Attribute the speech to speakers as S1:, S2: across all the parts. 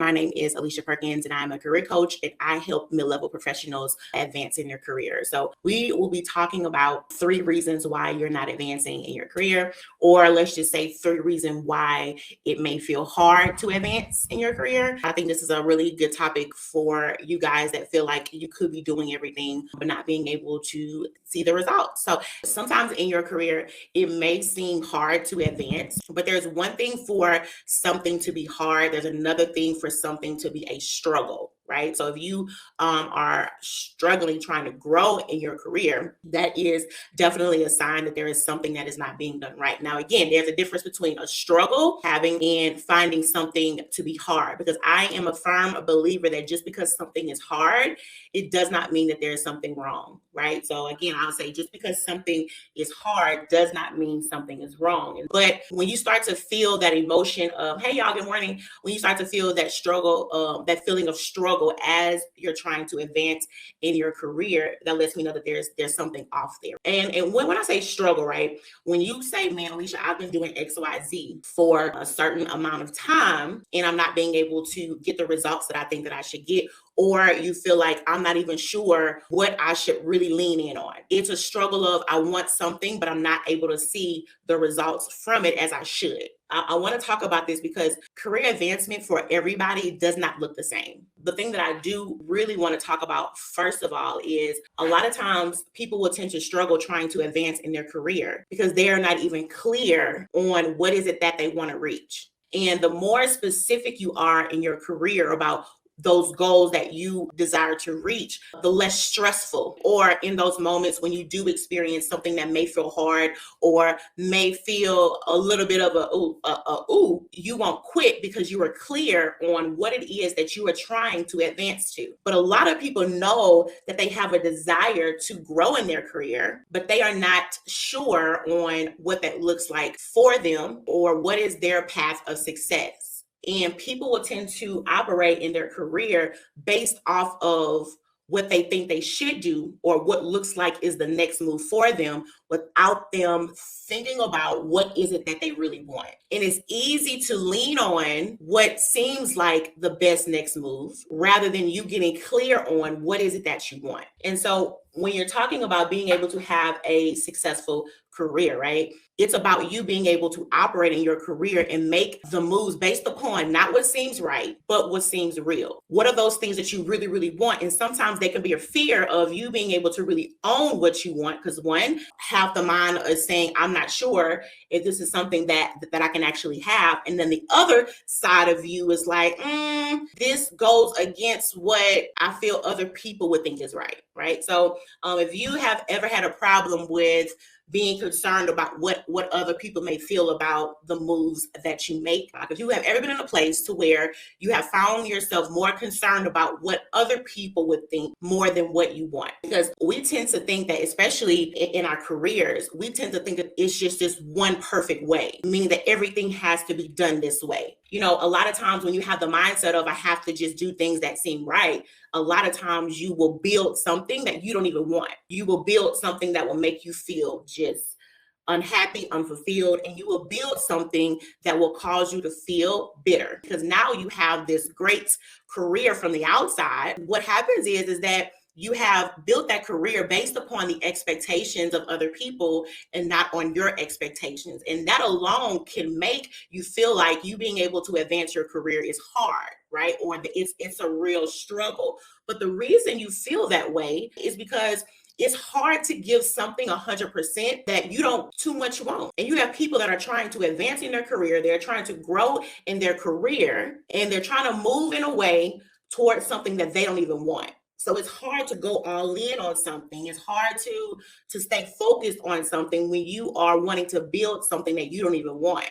S1: My name is Alicia Perkins, and I'm a career coach, and I help mid-level professionals advance in their career. So we will be talking about 3 reasons why you're not advancing in your career, or let's just say 3 reasons why it may feel hard to advance in your career. I think this is a really good topic for you guys that feel like you could be doing everything, but not being able to see the results. So sometimes in your career, it may seem hard to advance, but there's one thing for something to be hard. There's another thing for something to be a struggle, right? So if you are struggling trying to grow in your career, that is definitely a sign that there is something that is not being done right. Now, again, there's a difference between a struggle having and finding something to be hard, because I am a firm believer that just because something is hard, it does not mean that there is something wrong, right? So again, I'll say just because something is hard does not mean something is wrong. But when you start to feel that emotion of, hey, y'all, good morning, when you start to feel that struggle, that feeling of struggle as you're trying to advance in your career, that lets me know that there's something off there. And when I say struggle, right, when you say, man, Alicia, I've been doing X, Y, Z for a certain amount of time, and I'm not being able to get the results that I think that I should get, or you feel like I'm not even sure what I should really lean in on. It's a struggle of I want something, but I'm not able to see the results from it as I should. I want to talk about this because career advancement for everybody does not look the same. The thing that I do really want to talk about, first of all, is a lot of times people will tend to struggle trying to advance in their career because they are not even clear on what is it that they want to reach. And the more specific you are in your career about those goals that you desire to reach, the less stressful, or in those moments when you do experience something that may feel hard or may feel a little bit of you won't quit because you are clear on what it is that you are trying to advance to. But a lot of people know that they have a desire to grow in their career, but they are not sure on what that looks like for them or what is their path of success. And people will tend to operate in their career based off of what they think they should do or what looks like is the next move for them without them thinking about what is it that they really want. And it's easy to lean on what seems like the best next move rather than you getting clear on what is it that you want. And so when you're talking about being able to have a successful career, right? It's about you being able to operate in your career and make the moves based upon not what seems right, but what seems real. What are those things that you really, really want? And sometimes they can be a fear of you being able to really own what you want, because one, half the mind is saying, I'm not sure if this is something that I can actually have. And then the other side of you is like, this goes against what I feel other people would think is right? So if you have ever had a problem with being concerned about what other people may feel about the moves that you make, if you have ever been in a place to where you have found yourself more concerned about what other people would think more than what you want, because we tend to think that, especially in our careers, we tend to think that it's just this one perfect way, meaning that everything has to be done this way. You know, a lot of times when you have the mindset of I have to just do things that seem right, a lot of times you will build something that you don't even want. You will build something that will make you feel just unhappy, unfulfilled, and you will build something that will cause you to feel bitter because now you have this great career from the outside. What happens is that you have built that career based upon the expectations of other people and not on your expectations. And that alone can make you feel like you being able to advance your career is hard, right? Or it's a real struggle. But the reason you feel that way is because it's hard to give something 100% that you don't too much want. And you have people that are trying to advance in their career. They're trying to grow in their career, and they're trying to move in a way towards something that they don't even want. So it's hard to go all in on something. It's hard to stay focused on something when you are wanting to build something that you don't even want.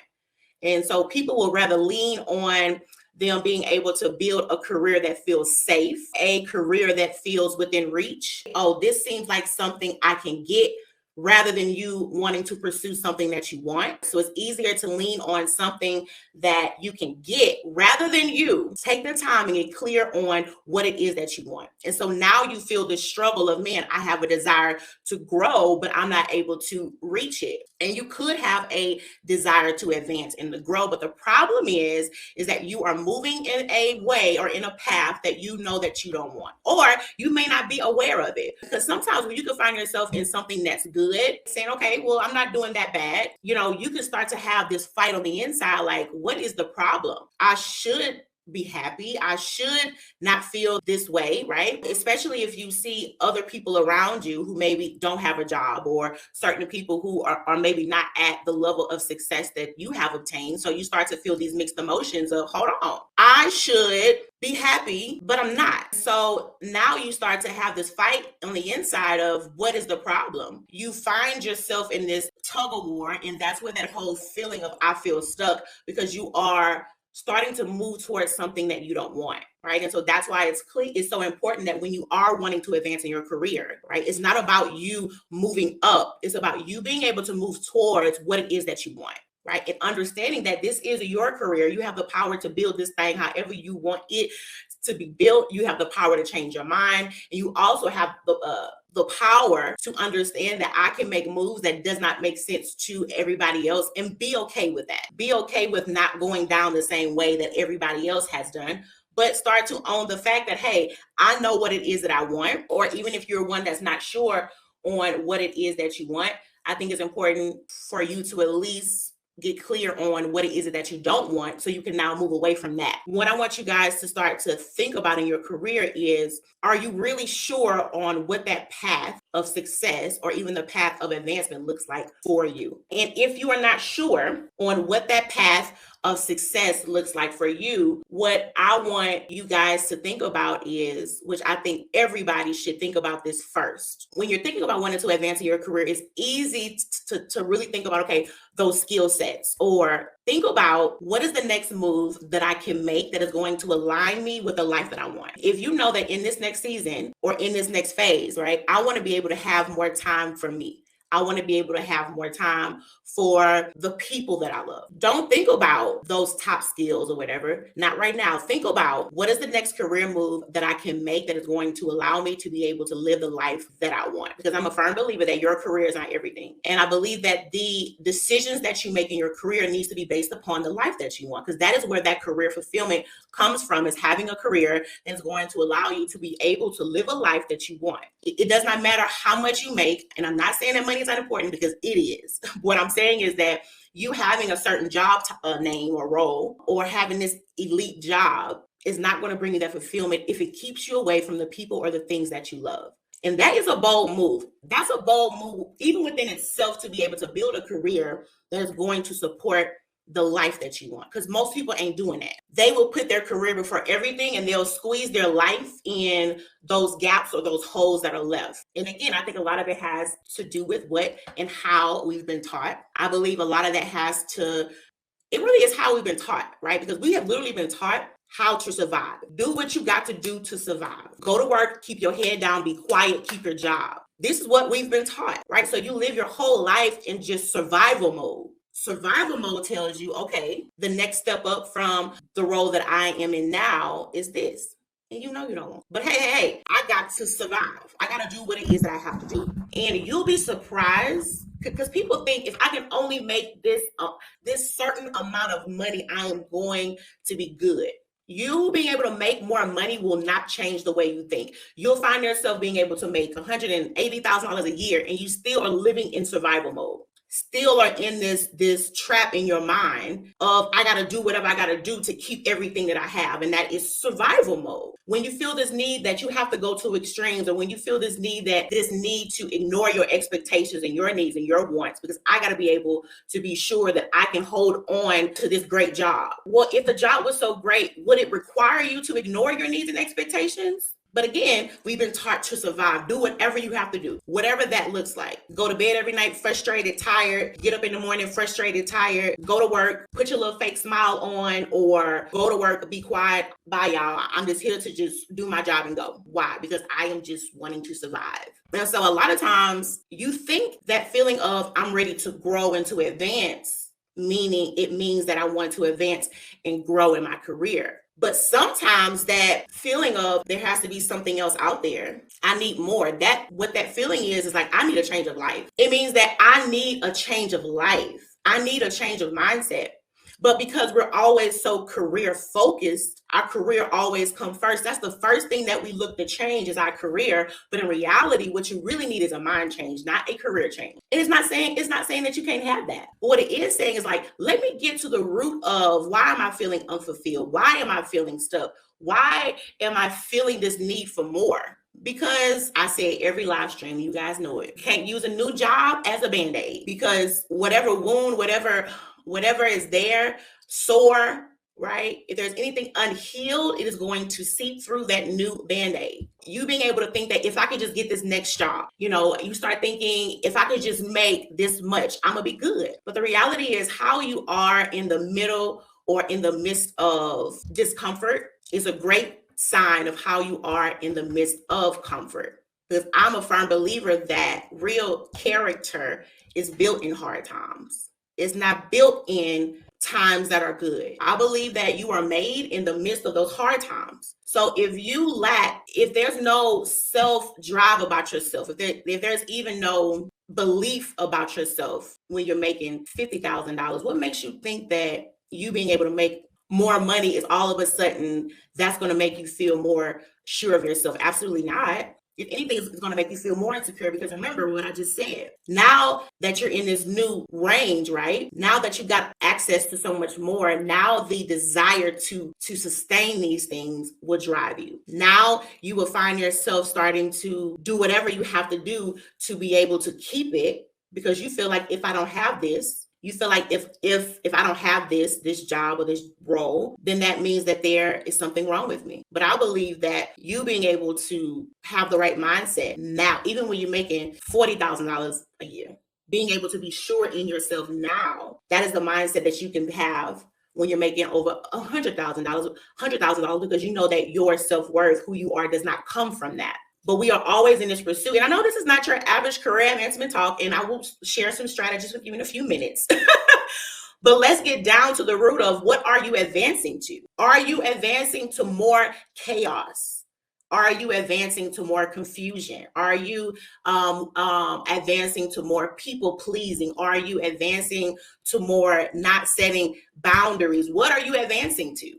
S1: And so people will rather lean on them being able to build a career that feels safe, a career that feels within reach. Oh, this seems like something I can get rather than you wanting to pursue something that you want. So it's easier to lean on something that you can get rather than you take the time and get clear on what it is that you want. And so now you feel this struggle of, man, I have a desire to grow, but I'm not able to reach it. And you could have a desire to advance and to grow, but the problem is that you are moving in a way or in a path that you know that you don't want, or you may not be aware of it. Because sometimes when you can find yourself in something that's good, saying, okay, well, I'm not doing that bad, you know, you can start to have this fight on the inside, like, what is the problem? I should be happy. I should not feel this way, right? Especially if you see other people around you who maybe don't have a job, or certain people who are maybe not at the level of success that you have obtained. So you start to feel these mixed emotions of, hold on, I should be happy, but I'm not. So now you start to have this fight on the inside of, what is the problem? You find yourself in this tug of war, and that's where that whole feeling of I feel stuck, because you are starting to move towards something that you don't want, right? And so that's why it's so important that when you are wanting to advance in your career, right, it's not about you moving up. It's about you being able to move towards what it is that you want, right? And understanding that this is your career. You have the power to build this thing however you want it to be built. You have the power to change your mind. And you also have the power to understand that I can make moves that does not make sense to everybody else, and be okay with that. Be okay with not going down the same way that everybody else has done, but start to own the fact that, hey, I know what it is that I want. Or even if you're one that's not sure on what it is that you want, I think it's important for you to at least get clear on what it is that you don't want, so you can now move away from that. What I want you guys to start to think about in your career is, are you really sure on what that path of success or even the path of advancement looks like for you? And if you are not sure on what that path of success looks like for you, what I want you guys to think about is, which I think everybody should think about this first. When you're thinking about wanting to advance in your career, it's easy to really think about, okay, those skill sets, or think about, what is the next move that I can make that is going to align me with the life that I want? If you know that in this next season or in this next phase, right, I want to be able to have more time for me. I want to be able to have more time for the people that I love. Don't think about those top skills or whatever. Not right now. Think about, what is the next career move that I can make that is going to allow me to be able to live the life that I want? Because I'm a firm believer that your career is not everything. And I believe that the decisions that you make in your career needs to be based upon the life that you want, because that is where that career fulfillment comes from, is having a career that is going to allow you to be able to live a life that you want. It does not matter how much you make. And I'm not saying that money is not important, because it is. What I'm saying is that you having a certain job name or role, or having this elite job, is not going to bring you that fulfillment if it keeps you away from the people or the things that you love. And that is a bold move. That's a bold move, even within itself, to be able to build a career that is going to support the life that you want. Because most people ain't doing that. They will put their career before everything, and they'll squeeze their life in those gaps or those holes that are left. And again, I think a lot of it has to do with what and how we've been taught. I believe a lot of that it really is how we've been taught, right? Because we have literally been taught how to survive. Do what you got to do to survive. Go to work, keep your head down, be quiet, keep your job. This is what we've been taught, right? So you live your whole life in just survival mode. Survival mode tells you, okay, the next step up from the role that I am in now is this. And you know you don't want. But hey, I got to survive. I got to do what it is that I have to do. And you'll be surprised, because people think, if I can only make this certain amount of money, I am going to be good. You being able to make more money will not change the way you think. You'll find yourself being able to make $180,000 a year, and you still are living in survival mode. Still are in this trap in your mind of, I got to do whatever I got to do to keep everything that I have. And that is survival mode. When you feel this need that you have to go to extremes, or when you feel this need to ignore your expectations and your needs and your wants, because I got to be able to be sure that I can hold on to this great job. Well, if the job was so great, would it require you to ignore your needs and expectations? But again, we've been taught to survive. Do whatever you have to do, whatever that looks like. Go to bed every night frustrated, tired, get up in the morning frustrated, tired, go to work, put your little fake smile on, or go to work, be quiet. Bye, y'all. I'm just here to just do my job and go. Why? Because I am just wanting to survive. And so a lot of times you think that feeling of I'm ready to grow and to advance, meaning it means that I want to advance and grow in my career. But sometimes that feeling of there has to be something else out there. I need more. What that feeling is like, I need a change of life. It means that I need a change of life. I need a change of mindset. But because we're always so career focused, our career always comes first. That's the first thing that we look to change is our career. But in reality, what you really need is a mind change, not a career change. And it's not saying that you can't have that. But what it is saying is like, let me get to the root of why am I feeling unfulfilled? Why am I feeling stuck? Why am I feeling this need for more? Because I say every live stream, you guys know it. Can't use a new job as a Band-Aid because whatever wound, whatever is there, sore, right? If there's anything unhealed, it is going to seep through that new Band-Aid. You being able to think that if I could just get this next job, you start thinking, if I could just make this much, I'm gonna be good. But the reality is how you are in the middle or in the midst of discomfort is a great sign of how you are in the midst of comfort. Because I'm a firm believer that real character is built in hard times. It's not built in times that are good. I believe that you are made in the midst of those hard times. So if there's no self-drive about yourself, if there's even no belief about yourself when you're making $50,000, what makes you think that you being able to make more money is all of a sudden that's going to make you feel more sure of yourself? Absolutely not. If anything, it's going to make you feel more insecure because remember what I just said. Now that you're in this new range, right? Now that you got access to so much more, now the desire to sustain these things will drive you. Now you will find yourself starting to do whatever you have to do to be able to keep it because you feel like if I don't have this, you feel like if I don't have this job or this role, then that means that there is something wrong with me. But I believe that you being able to have the right mindset now, even when you're making $40,000 a year, being able to be sure in yourself now, that is the mindset that you can have when you're making over $100,000 because you know that your self-worth, who you are, does not come from that. But we are always in this pursuit. And I know this is not your average career advancement talk, and I will share some strategies with you in a few minutes. But let's get down to the root of what are you advancing to? Are you advancing to more chaos? Are you advancing to more confusion? Are you advancing to more people pleasing? Are you advancing to more not setting boundaries? What are you advancing to?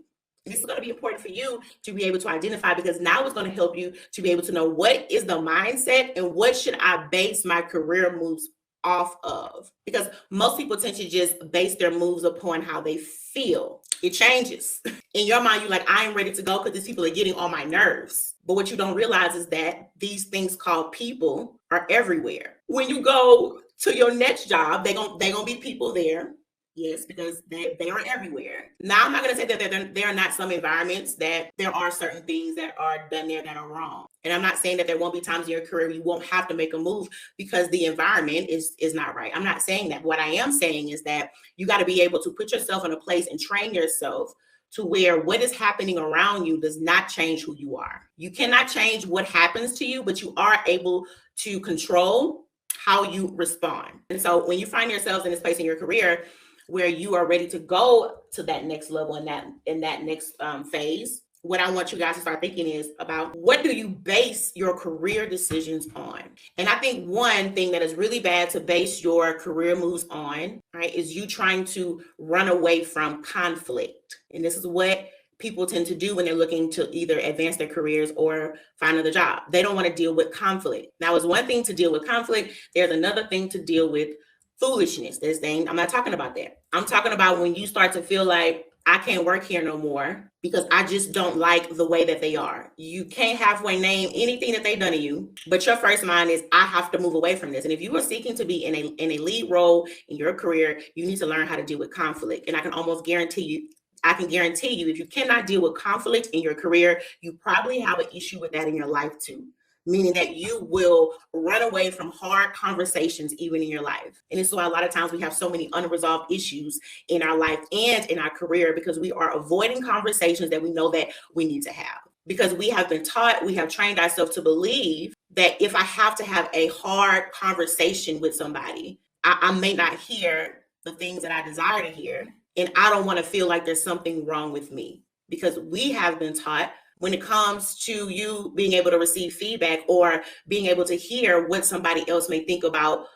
S1: This is going to be important for you to be able to identify because now it's going to help you to be able to know what is the mindset and what should I base my career moves off of. Because most people tend to just base their moves upon how they feel. It changes. In your mind, you're like, I am ready to go because these people are getting on my nerves. But what you don't realize is that these things called people are everywhere. When you go to your next job, they're gonna be people there. Yes, because they are everywhere. Now, I'm not going to say that there are not some environments that there are certain things that are done there that are wrong. And I'm not saying that there won't be times in your career you won't have to make a move because the environment is not right. I'm not saying that. What I am saying is that you got to be able to put yourself in a place and train yourself to where what is happening around you does not change who you are. You cannot change what happens to you, but you are able to control how you respond. And so when you find yourselves in this place in your career where you are ready to go to that next level in that next phase, what I want you guys to start thinking is about what do you base your career decisions on? And I think one thing that is really bad to base your career moves on, right, is you trying to run away from conflict. And this is what people tend to do when they're looking to either advance their careers or find another job. They don't want to deal with conflict. Now, it's one thing to deal with conflict. There's another thing to deal with foolishness. I'm not talking about that. I'm talking about when you start to feel like I can't work here no more because I just don't like the way that they are. You can't halfway name anything that they've done to you, but your first mind is I have to move away from this. And if you are seeking to be in a lead role in your career, you need to learn how to deal with conflict. And I can almost guarantee you I can guarantee you, if you cannot deal with conflict in your career, you probably have an issue with that in your life too. Meaning that you will run away from hard conversations even in your life. And this is why a lot of times we have so many unresolved issues in our life and in our career, because we are avoiding conversations that we know that we need to have. Because we have been taught, we have trained ourselves to believe that if I have to have a hard conversation with somebody, I may not hear the things that I desire to hear. And I don't want to feel like there's something wrong with me, because we have been taught, when it comes to you being able to receive feedback or being able to hear what somebody else may think about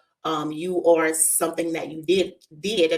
S1: you or something that you did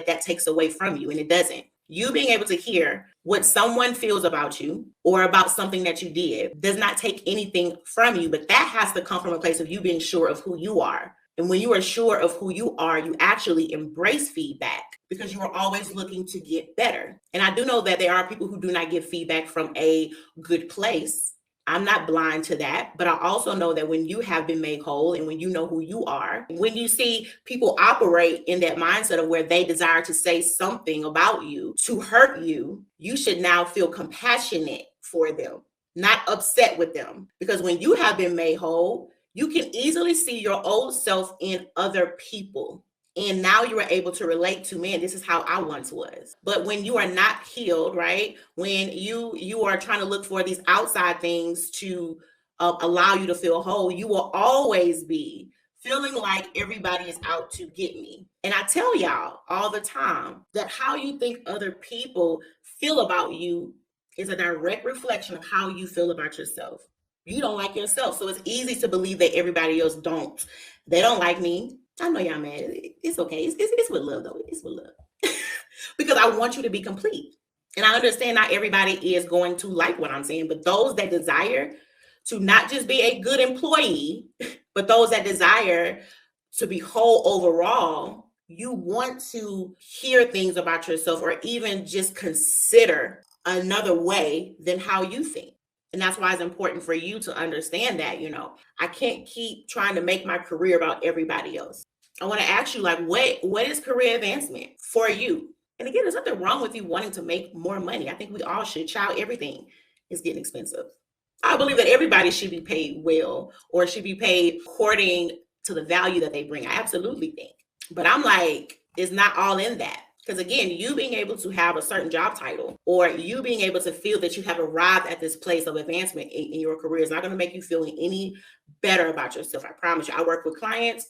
S1: that takes away from you, and it doesn't. You being able to hear what someone feels about you or about something that you did does not take anything from you, but that has to come from a place of you being sure of who you are. And when you are sure of who you are, you actually embrace feedback because you are always looking to get better. And I do know that there are people who do not give feedback from a good place. I'm not blind to that, but I also know that when you have been made whole and when you know who you are, when you see people operate in that mindset of where they desire to say something about you to hurt you, you should now feel compassionate for them, not upset with them. Because when you have been made whole, you can easily see your old self in other people. And now you are able to relate to, man, this is how I once was. But when you are not healed, right? When you are trying to look for these outside things to allow you to feel whole, you will always be feeling like everybody is out to get me. And I tell y'all all the time that how you think other people feel about you is a direct reflection of how you feel about yourself. You don't like yourself. So it's easy to believe that everybody else don't. They don't like me. I know y'all mad. It's okay. It's with love, though. It's with love. Because I want you to be complete. And I understand not everybody is going to like what I'm saying, but those that desire to not just be a good employee, but those that desire to be whole overall, you want to hear things about yourself or even just consider another way than how you think. And that's why it's important for you to understand that, I can't keep trying to make my career about everybody else. I want to ask you, like, what is career advancement for you? And again, there's nothing wrong with you wanting to make more money. I think we all should. Child, everything is getting expensive. I believe that everybody should be paid well or should be paid according to the value that they bring. I absolutely think. But I'm like, it's not all in that. Because again, you being able to have a certain job title or you being able to feel that you have arrived at this place of advancement in your career is not going to make you feel any better about yourself. I promise you. I work with clients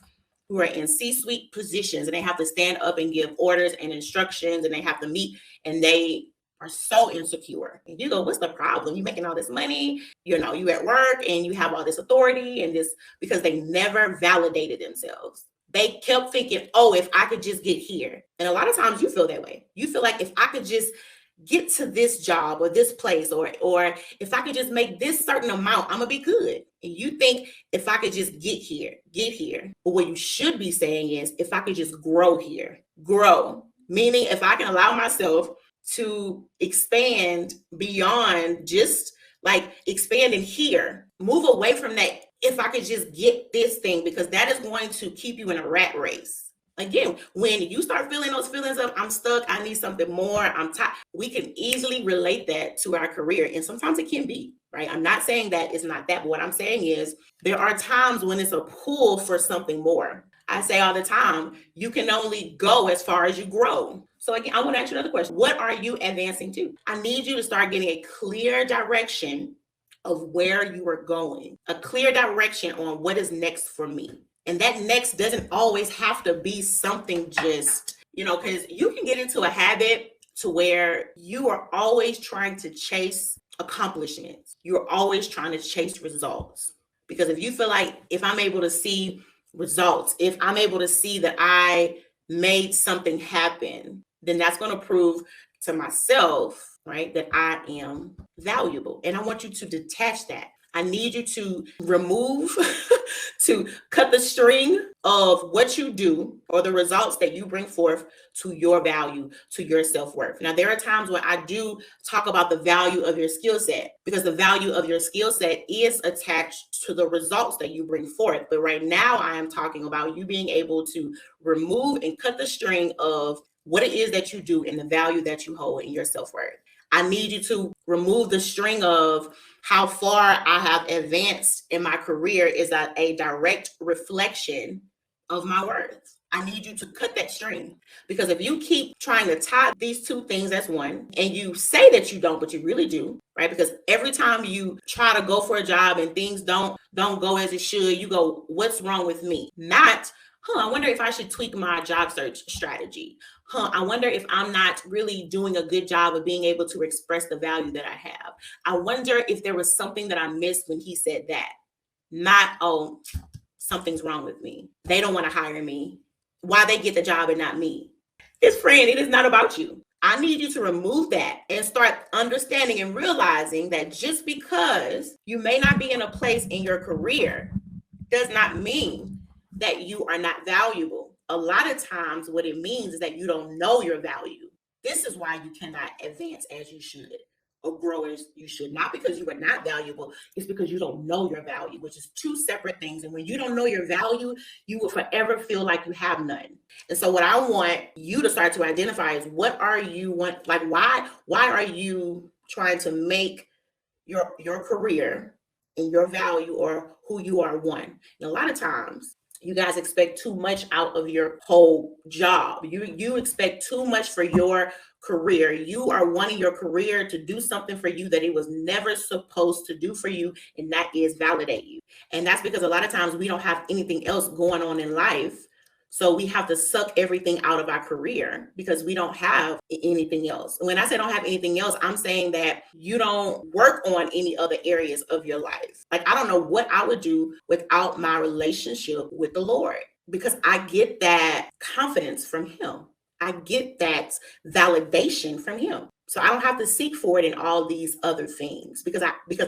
S1: who are in C-suite positions and they have to stand up and give orders and instructions and they have to meet and they are so insecure. And you go, what's the problem? You're making all this money, you at work and you have all this authority and this, because they never validated themselves. They kept thinking, oh, if I could just get here. And a lot of times you feel that way. You feel like if I could just get to this job or this place, or if I could just make this certain amount, I'm gonna be good. And you think if I could just get here. But what you should be saying is, if I could just grow here, grow. Meaning if I can allow myself to expand beyond just like expanding here, move away from that. If I could just get this thing, because that is going to keep you in a rat race. Again, when you start feeling those feelings of I'm stuck, I need something more, I'm tired, we can easily relate that to our career. And sometimes it can be, right? I'm not saying that it's not that, but what I'm saying is there are times when it's a pull for something more. I say all the time, you can only go as far as you grow. So again, I want to ask you another question. What are you advancing to? I need you to start getting a clear direction of where you are going, a clear direction on what is next for me. And that next doesn't always have to be something just, because you can get into a habit to where you are always trying to chase accomplishments. You're always trying to chase results. Because if you feel like if I'm able to see results, if I'm able to see that I made something happen, then that's going to prove to myself, right, that I am valuable. And I want you to detach that. I need you to remove, to cut the string of what you do or the results that you bring forth to your value, to your self-worth. Now, there are times when I do talk about the value of your skill set, because the value of your skill set is attached to the results that you bring forth. But right now I am talking about you being able to remove and cut the string of what it is that you do and the value that you hold in your self-worth. I need you to remove the string of how far I have advanced in my career is a direct reflection of my worth. I need you to cut that string, because if you keep trying to tie these two things as one, and you say that you don't, but you really do, right? Because every time you try to go for a job and things don't go as it should, you go, what's wrong with me? Not, I wonder if I should tweak my job search strategy. I wonder if I'm not really doing a good job of being able to express the value that I have. I wonder if there was something that I missed when he said that. Not, oh, something's wrong with me. They don't want to hire me. Why they get the job and not me? It's friend, it is not about you. I need you to remove that and start understanding and realizing that just because you may not be in a place in your career does not mean that you are not valuable. A lot of times what it means is that you don't know your value. This is why you cannot advance as you should or grow as you should. Not because you are not valuable, it's because you don't know your value, which is two separate things. And when you don't know your value, you will forever feel like you have none. And so what I want you to start to identify is, what are you want, like why are you trying to make your career and your value or who you are one? And a lot of times you guys expect too much out of your whole job. You expect too much for your career. You are wanting your career to do something for you that it was never supposed to do for you, and that is validate you. And that's because a lot of times we don't have anything else going on in life. So we have to suck everything out of our career because we don't have anything else. When I say don't have anything else, I'm saying that you don't work on any other areas of your life. Like, I don't know what I would do without my relationship with the Lord, because I get that confidence from him. I get that validation from him. So I don't have to seek for it in all these other things because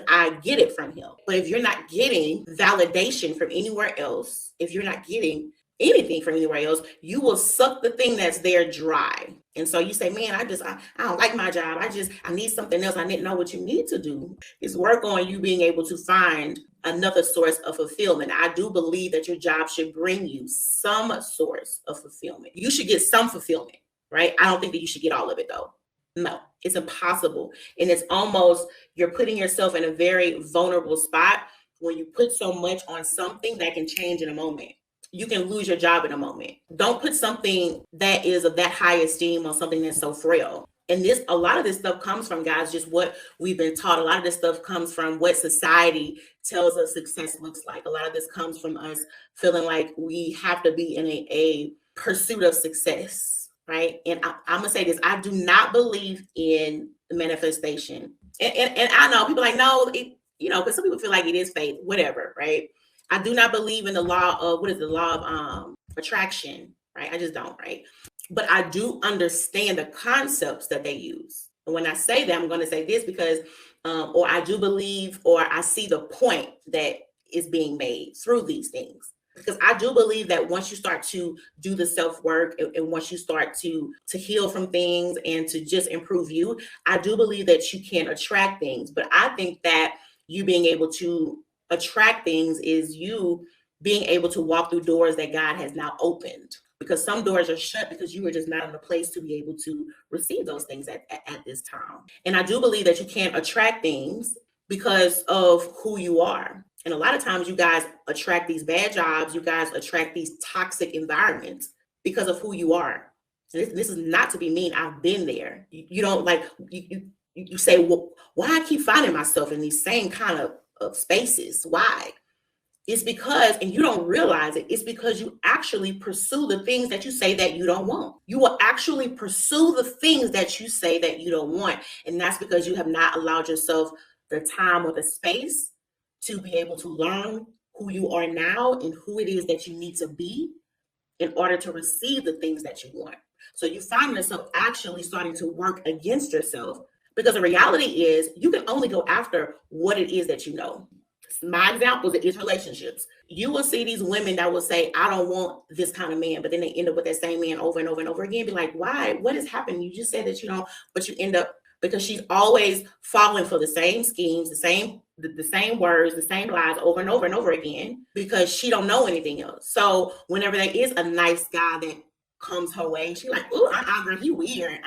S1: I get it from him. But if you're not getting validation from anywhere else, if you're not getting anything from anywhere else, you will suck the thing that's there dry. And so you say, man, I don't like my job. I need something else. I didn't know. What you need to do is work on you being able to find another source of fulfillment. I do believe that your job should bring you some source of fulfillment. You should get some fulfillment, right? I don't think that you should get all of it though. No, it's impossible. And it's almost, you're putting yourself in a very vulnerable spot when you put so much on something that can change in a moment. You can lose your job in a moment. Don't put something that is of that high esteem on something that's so frail. And a lot of this stuff comes from, guys, just what we've been taught. A lot of this stuff comes from what society tells us success looks like. A lot of this comes from us feeling like we have to be in a pursuit of success, right? And I'm gonna say this: I do not believe in manifestation. And I know people are like, no, because some people feel like it is faith, whatever, right? I do not believe in the law of, what is the law of attraction, right? I just don't, right? But I do understand the concepts that they use. And when I say that, I'm going to say this because, or I do believe, or I see the point that is being made through these things. Because I do believe that once you start to do the self-work and once you start to heal from things and to just improve you, I do believe that you can attract things. But I think that you being able to attract things is you being able to walk through doors that God has now opened, because some doors are shut because you were just not in a place to be able to receive those things at this time. And I do believe that you can't attract things because of who you are. And a lot of times you guys attract these bad jobs, you guys attract these toxic environments because of who you are. And this is not to be mean. I've been there. You don't like, you say, well, why I keep finding myself in these same kind of spaces. Why? It's because, and you don't realize it, it's because you actually pursue the things that you say that you don't want. You will actually pursue the things that you say that you don't want. And that's because you have not allowed yourself the time or the space to be able to learn who you are now and who it is that you need to be in order to receive the things that you want. So you find yourself actually starting to work against yourself, because the reality is you can only go after what it is that you know. My example is relationships. You will see these women that will say, I don't want this kind of man, but then they end up with that same man over and over and over again. Be like, why? What has happened? You just said that you don't, but you end up, because she's always falling for the same schemes, the same words, the same lies over and over and over again, because she don't know anything else. So whenever there is a nice guy that comes her way, she like, ooh, girl, he weird.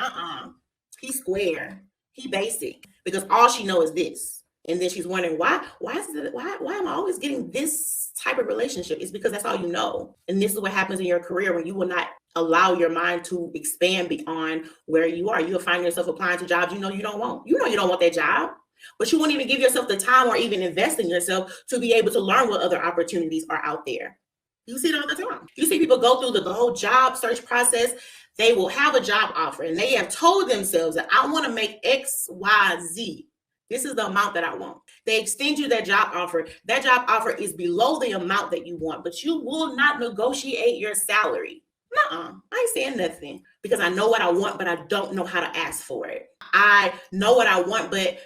S1: He square. He basic. Because all she knows is this. And then she's wondering why am I always getting this type of relationship? It's because that's all you know. And this is what happens in your career when you will not allow your mind to expand beyond where you are. You'll find yourself applying to jobs you know you don't want. You know you don't want that job, but you won't even give yourself the time or even invest in yourself to be able to learn what other opportunities are out there. You see it all the time. You see people go through the whole job search process. They will have a job offer and they have told themselves that I want to make X, Y, Z. This is the amount that I want. They extend you that job offer. That job offer is below the amount that you want, but you will not negotiate your salary. I ain't saying nothing because I know what I want, but I don't know how to ask for it. I know what I want, but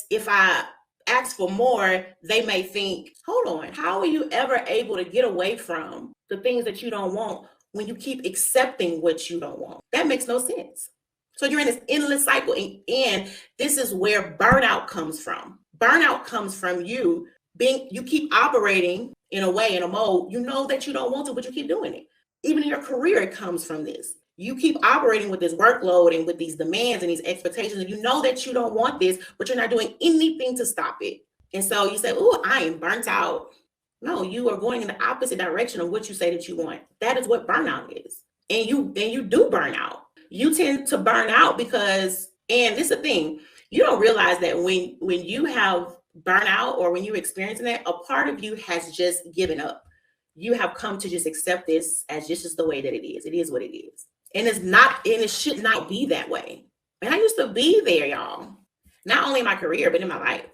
S1: if I ask for more, they may think, hold on, how are you ever able to get away from the things that you don't want when you keep accepting what you don't want? That makes no sense. So you're in this endless cycle, and this is where burnout comes from. Burnout comes from you keep operating in a way, in a mode, you know that you don't want to, but you keep doing it. Even in your career, it comes from this. You keep operating with this workload and with these demands and these expectations, and you know that you don't want this, but you're not doing anything to stop it. And so you say, oh, I am burnt out. No, you are going in the opposite direction of what you say that you want. That is what burnout is. And you do burn out. You tend to burn out because, and this is the thing, you don't realize that when you have burnout or when you're experiencing that, a part of you has just given up. You have come to just accept this as just the way that it is. It is what it is. And it should not be that way. And I used to be there, y'all. Not only in my career, but in my life.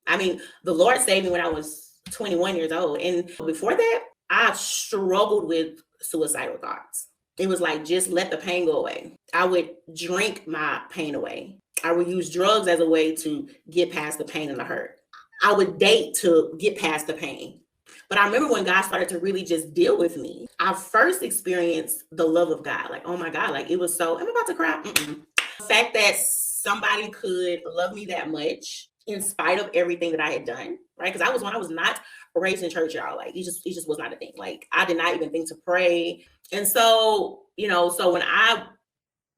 S1: I mean, the Lord saved me when I was 21 years old. And before that, I struggled with suicidal thoughts. It was like, just let the pain go away. I would drink my pain away. I would use drugs as a way to get past the pain and the hurt. I would date to get past the pain. But I remember when God started to really just deal with me, I first experienced the love of God. Like, oh my God, like it was so, I'm about to cry. The fact that somebody could love me that much in spite of everything that I had done, right? Because I was not raised in church, y'all. Like, it just was not a thing. Like, I did not even think to pray. And so, so when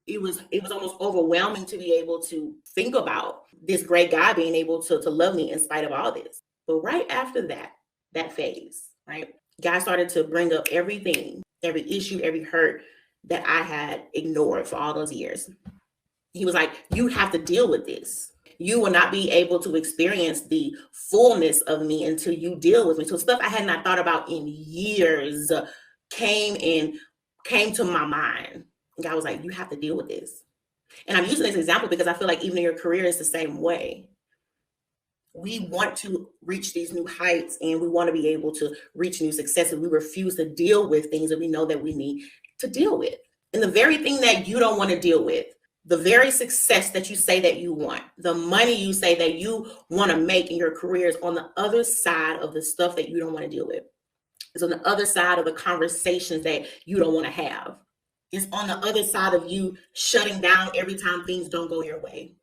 S1: it was almost overwhelming to be able to think about this great God being able to love me in spite of all this. But right after that phase, right? God started to bring up everything, every issue, every hurt that I had ignored for all those years. He was like, you have to deal with this. You will not be able to experience the fullness of me until you deal with me. So stuff I had not thought about in years came to my mind. And God was like, you have to deal with this. And I'm using this example because I feel like even in your career, it's the same way. We want to reach these new heights and we want to be able to reach new successes. We refuse to deal with things that we know that we need to deal with. And the very thing that you don't want to deal with, the very success that you say that you want, the money you say that you want to make in your career is on the other side of the stuff that you don't want to deal with. It's on the other side of the conversations that you don't want to have. It's on the other side of you shutting down every time things don't go your way.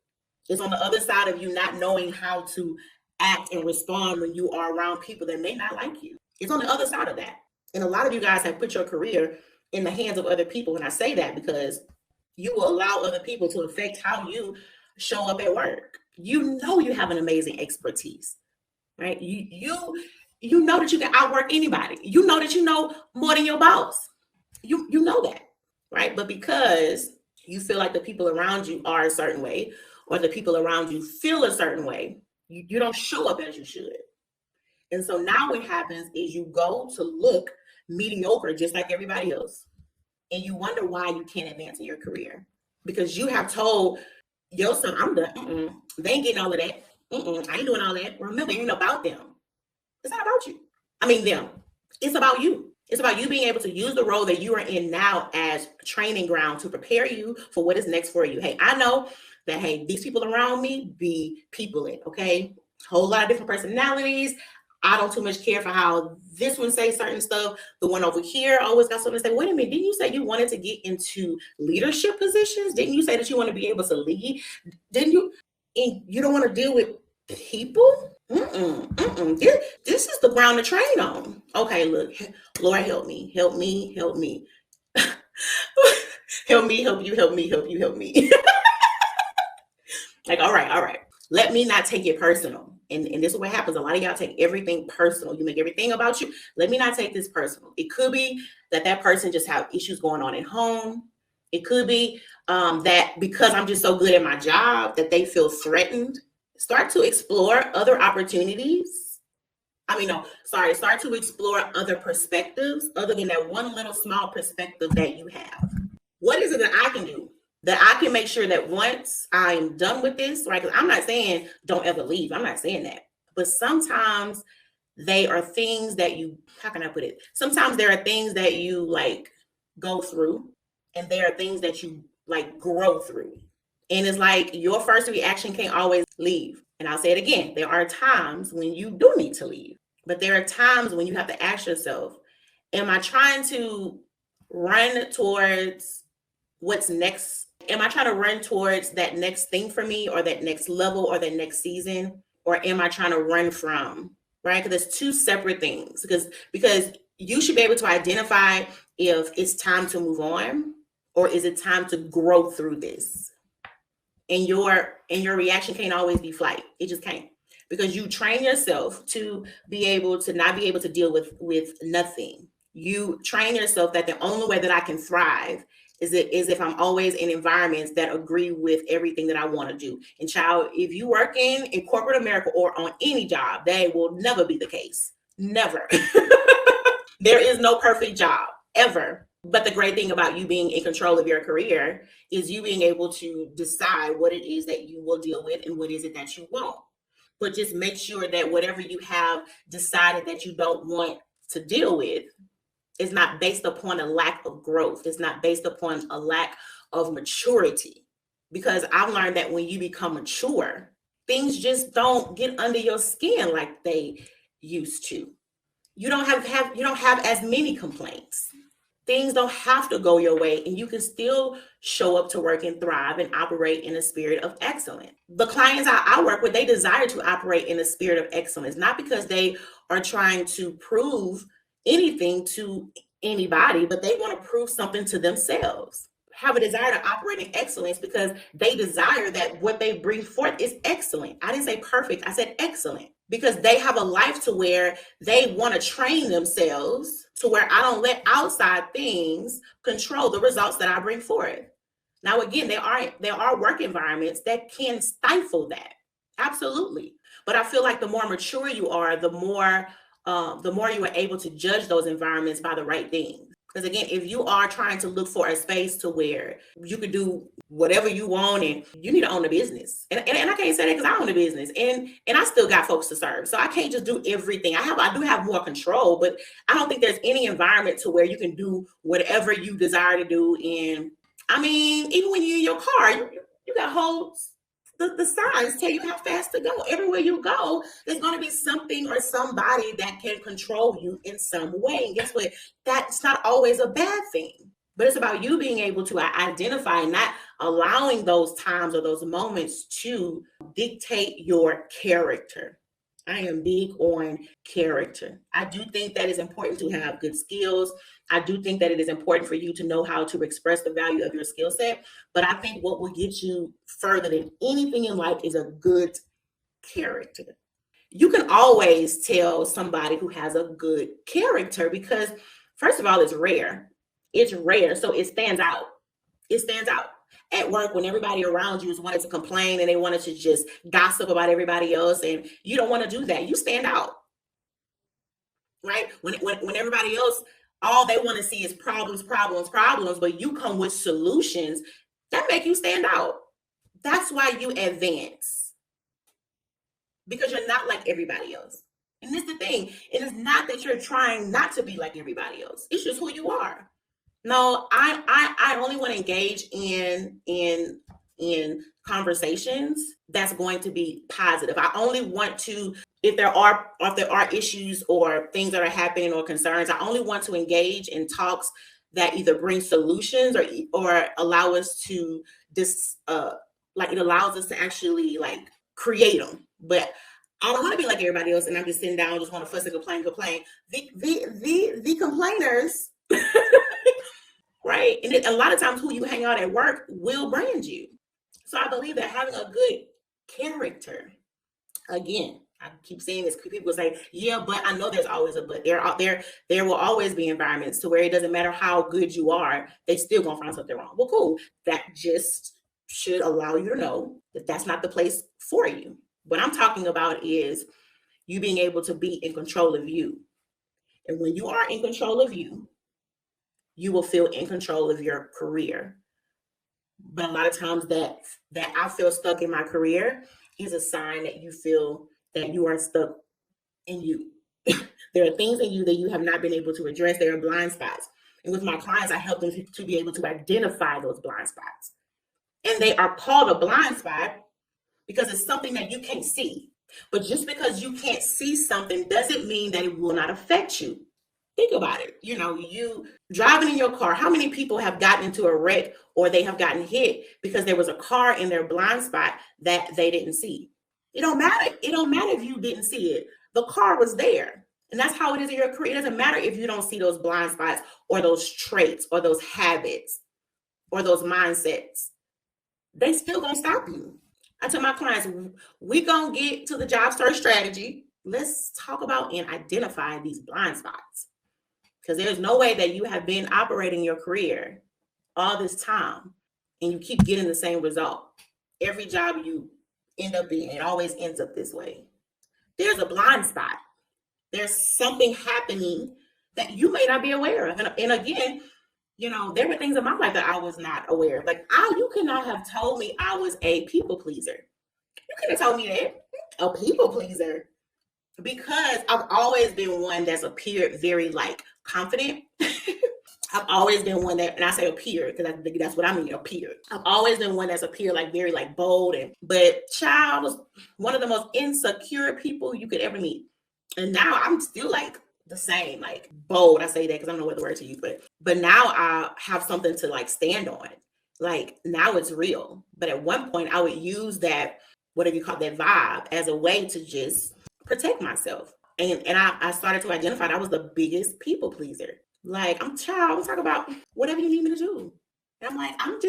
S1: It's on the other side of you not knowing how to act and respond when you are around people that may not like you. It's on the other side of that. And a lot of you guys have put your career in the hands of other people. And I say that because you will allow other people to affect how you show up at work. You know you have an amazing expertise, right? You know that you can outwork anybody. You know that you know more than your boss. You know that, right? But because you feel like the people around you are a certain way, or the people around you feel a certain way, you don't show up as you should. And so now what happens is you go to look mediocre just like everybody else. And you wonder why you can't advance in your career. Because you have told yourself, I'm done. They ain't getting all of that. I ain't doing all that. Remember, it ain't about them. It's not about you. I mean, them. It's about you. It's about you being able to use the role that you are in now as training ground to prepare you for what is next for you. Hey, I know that, hey, these people around me be peopling, okay? Whole lot of different personalities. I don't too much care for how this one says certain stuff. The one over here always got something to say. Wait a minute, didn't you say you wanted to get into leadership positions? Didn't you say that you want to be able to lead? Didn't you? And you don't want to deal with people? This is the ground to train on. Okay, look, Lord, help me. Help me, help you, help me, help you, help me. Like, all right. Let me not take it personal. And this is what happens. A lot of y'all take everything personal. You make everything about you. Let me not take this personal. It could be that person just have issues going on at home. It could be that because I'm just so good at my job that they feel threatened. Start to explore other opportunities. Start to explore other perspectives other than that one little small perspective that you have. What is it that I can do that I can make sure that once I'm done with this, right? Because I'm not saying don't ever leave. I'm not saying that. But sometimes they are things that you, how can I put it? Sometimes there are things that you like go through, and there are things that you like grow through. And it's like your first reaction can't always leave. And I'll say it again. There are times when you do need to leave, but there are times when you have to ask yourself, am I trying to run towards what's next? Am I trying to run towards that next thing for me, or that next level, or that next season? Or am I trying to run from, right? Because there's two separate things. Because you should be able to identify if it's time to move on, or is it time to grow through this? And your reaction can't always be flight. It just can't. Because you train yourself to be able to not be able to deal with nothing. You train yourself that the only way that I can thrive is if I'm always in environments that agree with everything that I want to do. And child, if you work in corporate America or on any job, that will never be the case. Never. There is no perfect job ever. But the great thing about you being in control of your career is you being able to decide what it is that you will deal with and what is it that you won't. But just make sure that whatever you have decided that you don't want to deal with is not based upon a lack of growth. It's not based upon a lack of maturity. Because I've learned that when you become mature, things just don't get under your skin like they used to. You don't have as many complaints. Things don't have to go your way, and you can still show up to work and thrive and operate in a spirit of excellence. The clients I work with, they desire to operate in a spirit of excellence, not because they are trying to prove anything to anybody, but they want to prove something to themselves. Have a desire to operate in excellence because they desire that what they bring forth is excellent. I didn't say perfect, I said excellent. Because they have a life to where they want to train themselves to where I don't let outside things control the results that I bring forth. Now, again, there are work environments that can stifle that. Absolutely. But I feel like the more mature you are, the more you are able to judge those environments by the right things. Because again, if you are trying to look for a space to where you could do whatever you want, and you need to own a business. And I can't say that because I own a business and I still got folks to serve. So I can't just do everything. I do have more control, but I don't think there's any environment to where you can do whatever you desire to do. And I mean, even when you're in your car, you got holes. The signs tell you how fast to go. Everywhere you go, there's going to be something or somebody that can control you in some way. And guess what? That's not always a bad thing. But it's about you being able to identify and not allowing those times or those moments to dictate your character. I am big on character. I do think that it's important to have good skills. I do think that it is important for you to know how to express the value of your skill set. But I think what will get you further than anything in life is a good character. You can always tell somebody who has a good character because, first of all, it's rare. It's rare, so it stands out. It stands out. At work, when everybody around you is wanting to complain and they wanted to just gossip about everybody else, and you don't want to do that, you stand out, right? When everybody else, all they want to see is problems, but you come with solutions that make you stand out. That's why you advance, because you're not like everybody else. And this is the thing. It is not that you're trying not to be like everybody else. It's just who you are. No, I only want to engage in conversations that's going to be positive. I only want to, if there are issues or things that are happening or concerns, I only want to engage in talks that either bring solutions or allow us to it allows us to actually like create them. But I don't want to be like everybody else, and I'm just sitting down, just want to fuss and complain. The complainers right? And a lot of times who you hang out at work will brand you. So I believe that having a good character, again, I keep saying this, people say, yeah, but I know there's always a but. There will always be environments to where it doesn't matter how good you are, they still gonna find something wrong. Well, cool. That just should allow you to know that that's not the place for you. What I'm talking about is you being able to be in control of you. And when you are in control of you, you will feel in control of your career. But a lot of times that I feel stuck in my career is a sign that you feel that you are stuck in you. There are things in you that you have not been able to address. There are blind spots. And with my clients, I help them to be able to identify those blind spots. And they are called a blind spot because it's something that you can't see. But just because you can't see something doesn't mean that it will not affect you. Think about it. You driving in your car, how many people have gotten into a wreck or they have gotten hit because there was a car in their blind spot that they didn't see? It don't matter. It don't matter if you didn't see it. The car was there. And that's how it is in your career. It doesn't matter if you don't see those blind spots or those traits or those habits or those mindsets. They still gonna stop you. I tell my clients, we gonna get to the job search strategy. Let's talk about and identify these blind spots. Because there's no way that you have been operating your career all this time and you keep getting the same result. Every job you end up in, it always ends up this way. There's a blind spot. There's something happening that you may not be aware of. And again, there were things in my life that I was not aware of. Like, you could not have told me I was a people pleaser. You could have told me that. A people pleaser. Because I've always been one that's appeared very confident. I've always been one that, and I say appear because that's what I mean, appear. I've always been one that's appeared very bold, but child, I was one of the most insecure people you could ever meet. And now I'm still the same, bold. I say that because I don't know what the word to use, but now I have something to stand on. Now it's real. But at one point I would use that, whatever you call that vibe, as a way to just protect myself. And I started to identify that I was the biggest people pleaser. I'm talking about whatever you need me to do. And I'm I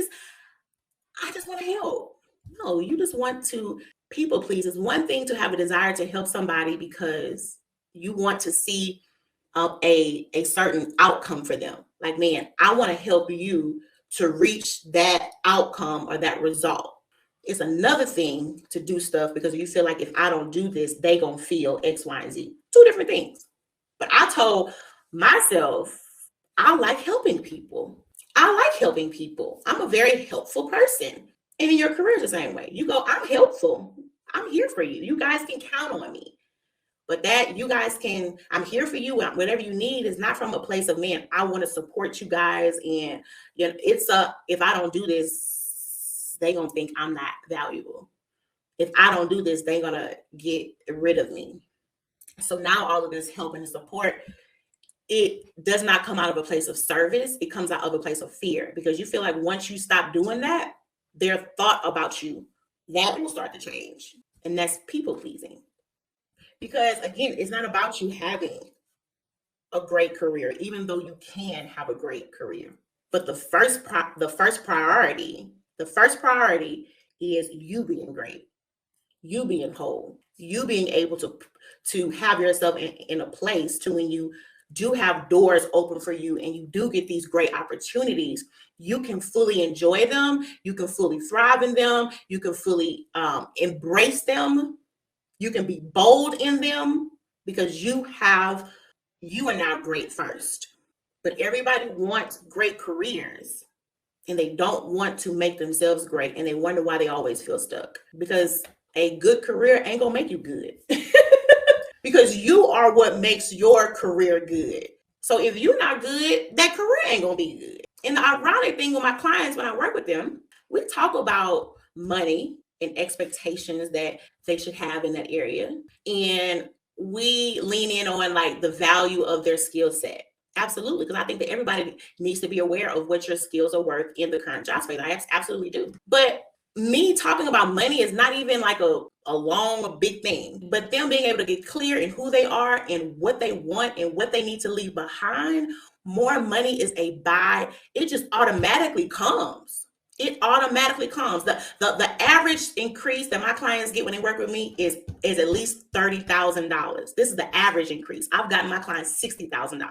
S1: just want to help. No, you just want to people please. It's one thing to have a desire to help somebody because you want to see a certain outcome for them. Man, I want to help you to reach that outcome or that result. It's another thing to do stuff because you feel like if I don't do this, they gonna feel X, Y, and Z. Two different things. But I told myself, I like helping people. I'm a very helpful person. And in your career, the same way. You go, I'm helpful. I'm here for you. You guys can count on me. But that you guys can, I'm here for you. Whatever you need is not from a place of, man, I want to support you guys. And it's if I don't do this, they gonna think I'm not valuable. If I don't do this, they gonna get rid of me. So now all of this help and support, it does not come out of a place of service. It comes out of a place of fear because you feel like once you stop doing that, their thought about you, that will start to change. And that's people pleasing. Because again, it's not about you having a great career, even though you can have a great career. But the first priority is you being great, you being whole, you being able to have yourself in a place to when you do have doors open for you and you do get these great opportunities, you can fully enjoy them, you can fully thrive in them, you can fully embrace them, you can be bold in them because you are now great first. But everybody wants great careers and they don't want to make themselves great, and they wonder why they always feel stuck because a good career ain't gonna make you good. Because you are what makes your career good. So if you're not good, that career ain't gonna be good. And the ironic thing with my clients when I work with them, we talk about money and expectations that they should have in that area. And we lean in on the value of their skill set. Absolutely, because I think that everybody needs to be aware of what your skills are worth in the current job space. I absolutely do. But me talking about money is not even a big thing, but them being able to get clear in who they are and what they want and what they need to leave behind more money is a buy. It just automatically comes. It automatically comes. The average increase that my clients get when they work with me is at least $30,000. This is the average increase. I've gotten my clients $60,000.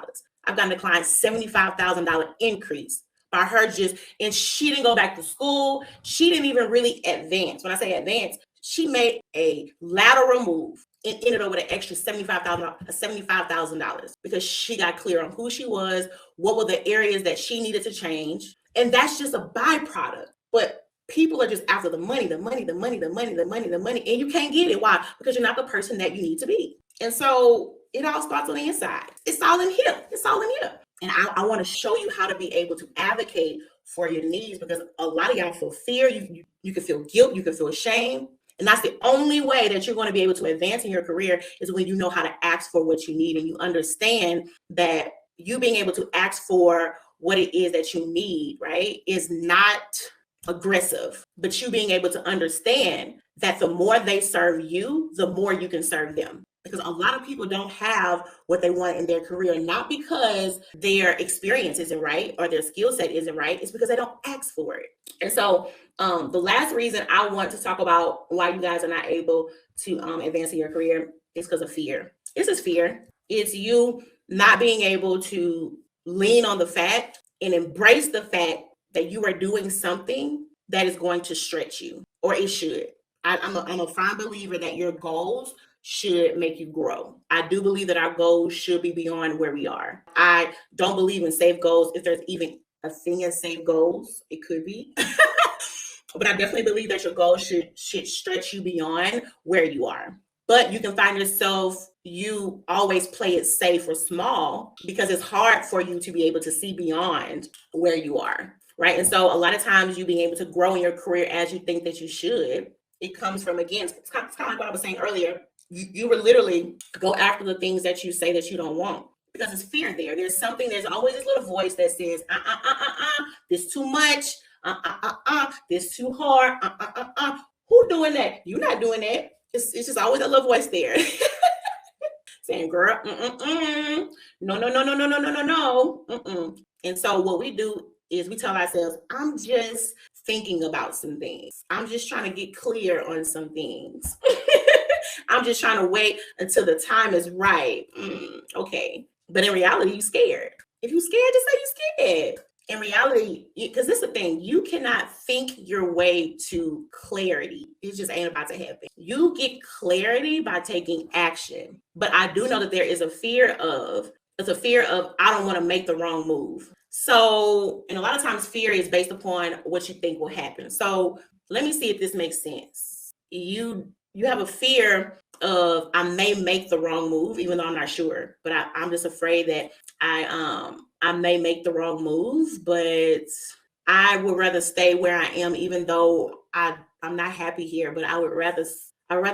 S1: I've gotten the client $75,000 increase by her and she didn't go back to school. She didn't even really advance. When I say advance, she made a lateral move and ended up with an extra $75,000 because she got clear on who she was, what were the areas that she needed to change. And that's just a byproduct. But people are just after the money, the money, the money, the money, the money, the money. And you can't get it. Why? Because you're not the person that you need to be. And so it all starts on the inside. It's all in here. It's all in here. And I want to show you how to be able to advocate for your needs, because a lot of y'all feel fear. You can feel guilt. You can feel shame. And that's the only way that you're going to be able to advance in your career, is when you know how to ask for what you need and you understand that you being able to ask for what it is that you need, right, is not aggressive, but you being able to understand that the more they serve you, the more you can serve them. Because a lot of people don't have what they want in their career, not because their experience isn't right or their skill set isn't right. It's because they don't ask for it. And so the last reason I want to talk about why you guys are not able to advance in your career is because of fear. This is fear. It's you not being able to lean on the fact and embrace the fact that you are doing something that is going to stretch you, or it should. I'm a firm believer that your goals should make you grow. I do believe that our goals should be beyond where we are. I don't believe in safe goals. If there's even a thing as safe goals, it could be. But I definitely believe that your goals should stretch you beyond where you are. But you can find yourself, you always play it safe or small because it's hard for you to be able to see beyond where you are, right? And so a lot of times you being able to grow in your career as you think that you should, it comes from, again, it's kind of like what I was saying earlier. You will literally go after the things that you say that you don't want because it's fear there. There's always this little voice that says, this too much, this too hard, Who doing that? You're not doing that. It's just always a little voice there saying, girl, no. And so what we do is we tell ourselves, I'm just thinking about some things. I'm just trying to get clear on some things. I'm just trying to wait until the time is right. Okay. But in reality, you're scared. If you're scared, just say you're scared. In reality, because this is the thing, you cannot think your way to clarity. It just ain't about to happen. You get clarity by taking action. But I do know that there is a fear of, I don't want to make the wrong move. So, and a lot of times fear is based upon what you think will happen. So let me see if this makes sense. You have a fear of, I may make the wrong move, even though I'm not sure, but I'm just afraid that I may make the wrong move, but I would rather stay where I am, even though I'm not happy here, but I'd rather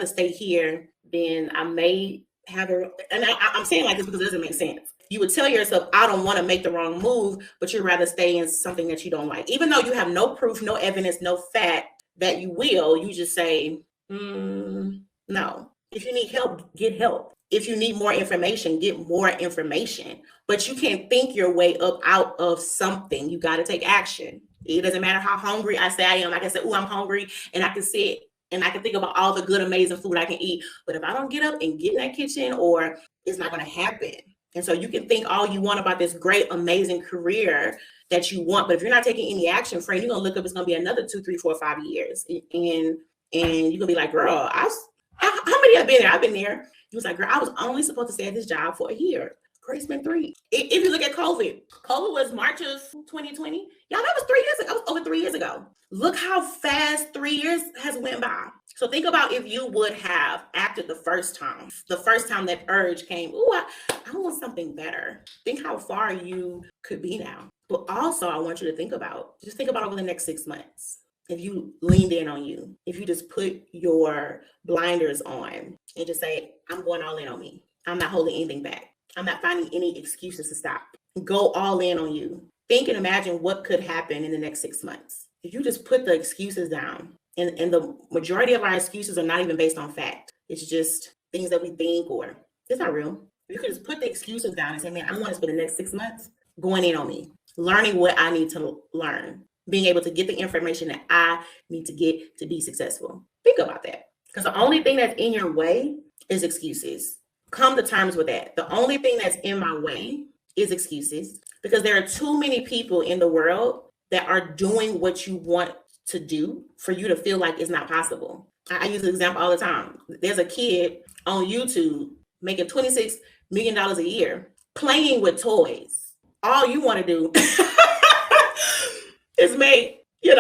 S1: stay here than I may have I'm saying like this because it doesn't make sense. You would tell yourself, I don't want to make the wrong move, but you'd rather stay in something that you don't like. Even though you have no proof, no evidence, no fact that you will, you just say, no. If you need help, get help. If you need more information, get more information. But you can't think your way up out of something. You got to take action. It doesn't matter how hungry I say I am. I can say, I'm hungry, and I can sit and I can think about all the good, amazing food I can eat. But if I don't get up and get in that kitchen, or it's not going to happen. And so you can think all you want about this great, amazing career that you want. But if you're not taking any action, friend, you're going to look up, it's going to be another 2, 3, 4, 5 years. And you're going to be like, girl, how many have been there? I've been there. He was like, girl, I was only supposed to stay at this job for a year. Girl, it's been 3. If you look at COVID was March of 2020. Y'all, that was 3 years ago. That was over 3 years ago. Look how fast 3 years has went by. So think about if you would have acted the first time that urge came, I want something better. Think how far you could be now. But also, I want you to think about over the next 6 months. If you leaned in on you, if you just put your blinders on and just say, I'm going all in on me. I'm not holding anything back. I'm not finding any excuses to stop. Go all in on you. Think and imagine what could happen in the next 6 months. If you just put the excuses down, and the majority of our excuses are not even based on fact. It's just things that we think, or it's not real. You can just put the excuses down and say, man, I want this for the next 6 months. going in on me, learning what I need to learn, being able to get the information that I need to get to be successful. Think about that. Because the only thing that's in your way is excuses. Come to terms with that. The only thing that's in my way is excuses, because there are too many people in the world that are doing what you want to do for you to feel like it's not possible. I use an example all the time. There's a kid on YouTube making $26 million a year playing with toys. All you want to do is make, 6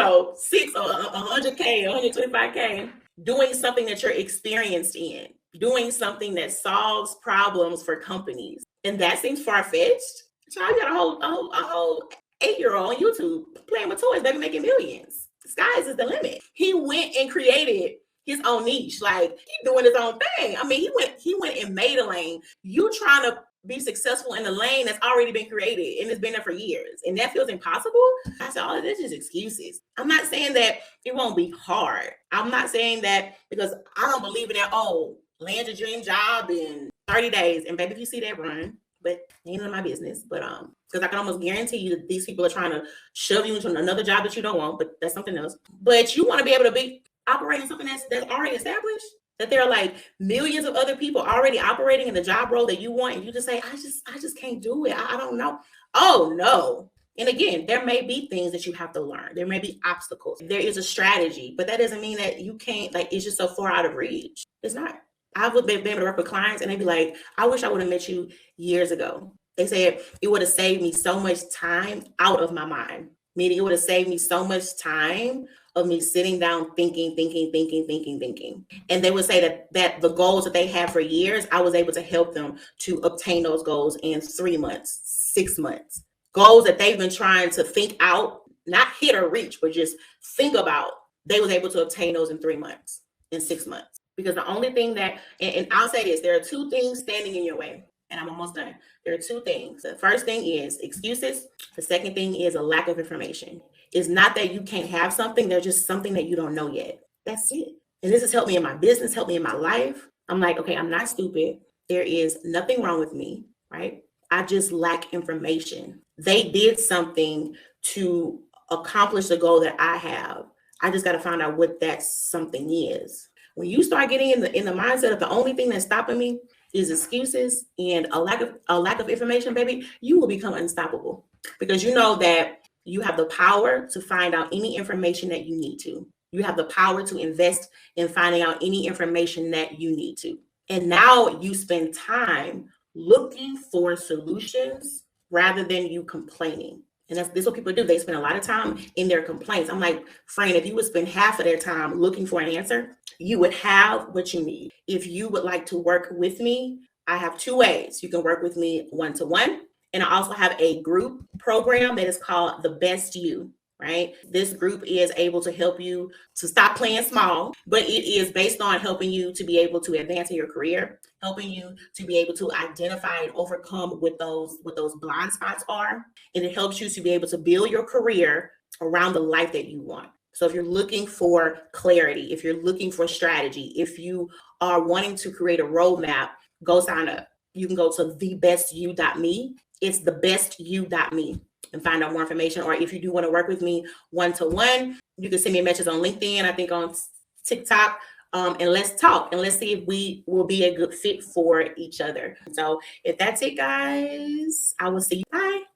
S1: or 100K, 125K, doing something that you're experienced in, doing something that solves problems for companies. And that seems far-fetched. So I got a whole 8-year-old on YouTube playing with toys, baby, making millions. The skies is the limit. He went and created his own niche. Like, he's doing his own thing. I mean, he went and made a lane. You trying to be successful in the lane that's already been created and it's been there for years, and that feels impossible. I said, all of this is excuses. I'm not saying that it won't be hard. I'm not saying that because I don't believe in that, land your dream job in 30 days. And baby, if you see that, run. But ain't none of my business. But because I can almost guarantee you that these people are trying to shove you into another job that you don't want, but that's something else. But you want to be able to be operating something that's already established, that there are like millions of other people already operating in the job role that you want, and you just say, I just can't do it. I don't know. Oh no. And again, there may be things that you have to learn. There may be obstacles. There is a strategy, but that doesn't mean that you can't, like, it's just so far out of reach. It's not. I've been able to work with clients and they'd be like, I wish I would have met you years ago. They said it would have saved me so much time out of my mind. Meaning it would have saved me so much time of me sitting down thinking. And they would say that the goals that they had for years, I was able to help them to obtain those goals in 3 months, 6 months. Goals that they've been trying to think out, not hit or reach, but just think about. They was able to obtain those in 3 months, in 6 months. Because the only thing that, and I'll say this, there are 2 things standing in your way. And I'm almost done. There are 2 things. The first thing is excuses. The second thing is a lack of information. It's not that you can't have something. There's just something that you don't know yet. That's it. And this has helped me in my business, helped me in my life. I'm like, okay, I'm not stupid. There is nothing wrong with me, right? I just lack information. They did something to accomplish the goal that I have. I just got to find out what that something is. When you start getting in the mindset of the only thing that's stopping me is excuses and a lack of information, baby, you will become unstoppable, because you know that you have the power to find out any information that you need to. You have the power to invest in finding out any information that you need to. And now you spend time looking for solutions rather than you complaining. And this is what people do. They spend a lot of time in their complaints. I'm like, friend, if you would spend half of their time looking for an answer, you would have what you need. If you would like to work with me, I have 2 ways. You can work with me one-to-one. And I also have a group program that is called The Best You, right? This group is able to help you to stop playing small, but it is based on helping you to be able to advance in your career, helping you to be able to identify and overcome what those blind spots are. And it helps you to be able to build your career around the life that you want. So if you're looking for clarity, if you're looking for strategy, if you are wanting to create a roadmap, go sign up. You can go to thebestyou.me. It's thebestyou.me and find out more information. Or if you do want to work with me one-to-one, you can send me a message on LinkedIn, I think on TikTok, and let's talk and let's see if we will be a good fit for each other. So if that's it, guys, I will see you. Bye.